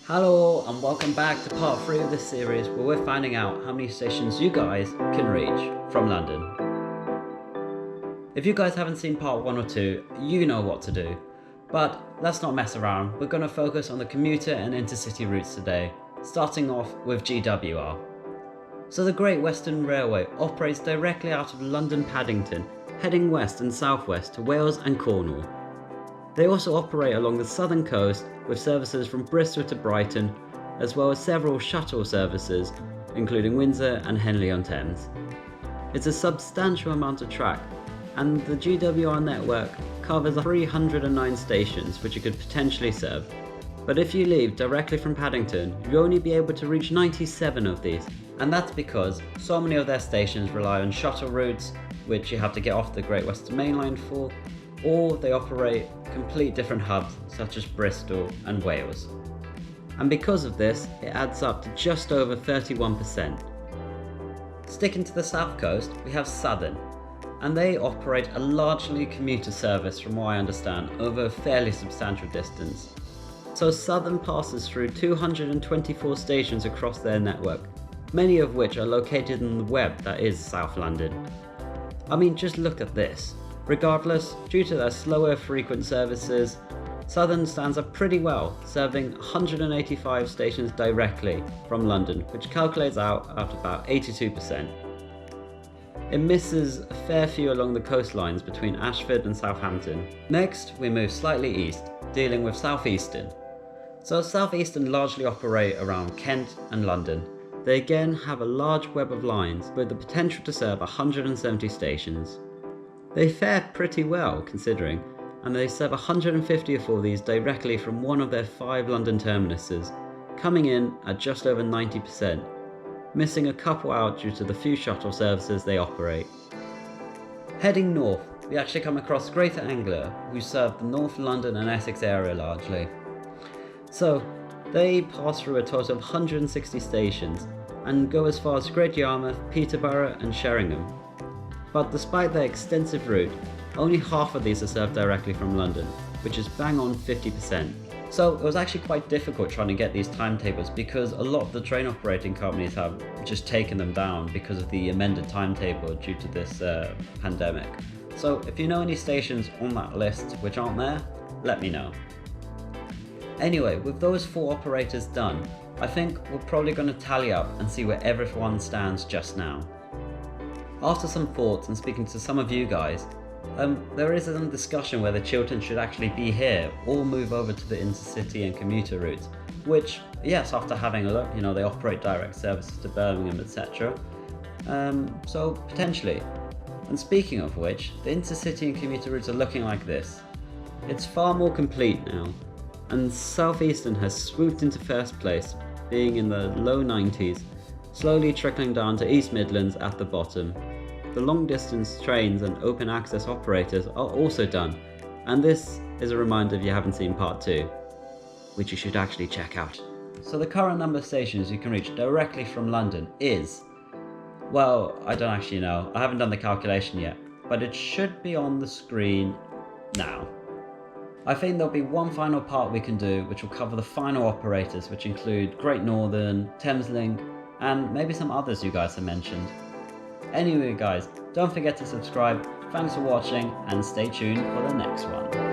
Hello and welcome back to part 3 of this series where we're finding out how many stations you guys can reach from London. If you guys haven't seen part 1 or 2, you know what to do. But let's not mess around, we're going to focus on the commuter and intercity routes today, starting off with GWR. So the Great Western Railway operates directly out of London Paddington, heading west and southwest to Wales and Cornwall. They also operate along the southern coast with services from Bristol to Brighton, as well as several shuttle services, including Windsor and Henley-on-Thames. It's a substantial amount of track, and the GWR network covers 309 stations which it could potentially serve. But if you leave directly from Paddington, you'll only be able to reach 97 of these, and that's because so many of their stations rely on shuttle routes, which you have to get off the Great Western Main Line for, or they operate complete different hubs such as Bristol and Wales. And because of this, it adds up to just over 31%. Sticking to the south coast, we have Southern, and they operate a largely commuter service from what I understand over a fairly substantial distance. So Southern passes through 224 stations across their network, many of which are located in the web that is South London. I mean, just look at this. Regardless, due to their slower frequent services, Southern stands up pretty well, serving 185 stations directly from London, which calculates out at about 82%. It misses a fair few along the coastlines between Ashford and Southampton. Next, we move slightly east, dealing with Southeastern. So Southeastern largely operate around Kent and London. They again have a large web of lines with the potential to serve 170 stations. They fare pretty well considering, and they serve 150 of these directly from one of their 5 London terminuses, coming in at just over 90%, missing a couple out due to the few shuttle services they operate. Heading north, we actually come across Greater Anglia, who serve the North London and Essex area largely. So, they pass through a total of 160 stations, and go as far as Great Yarmouth, Peterborough and Sheringham. But despite their extensive route, only half of these are served directly from London, which is bang on 50%. So it was actually quite difficult trying to get these timetables because a lot of the train operating companies have just taken them down because of the amended timetable due to this pandemic. So if you know any stations on that list which aren't there, let me know. Anyway, with those 4 operators done, I think we're probably going to tally up and see where everyone stands just now. After some thoughts and speaking to some of you guys, there is some discussion whether Chiltern should actually be here or move over to the intercity and commuter routes, which, yes, after having a look, they operate direct services to Birmingham, etc. So potentially. And speaking of which, the intercity and commuter routes are looking like this. It's far more complete now, and Southeastern has swooped into first place, being in the low 90s, slowly trickling down to East Midlands at the bottom. The long distance trains and open access operators are also done, and this is a reminder if you haven't seen part 2, which you should actually check out. So the current number of stations you can reach directly from London is, well, I don't actually know, I haven't done the calculation yet, but it should be on the screen now. I think there'll be one final part we can do which will cover the final operators, which include Great Northern, Thameslink, and maybe some others you guys have mentioned. Anyway guys, don't forget to subscribe, thanks for watching and stay tuned for the next one.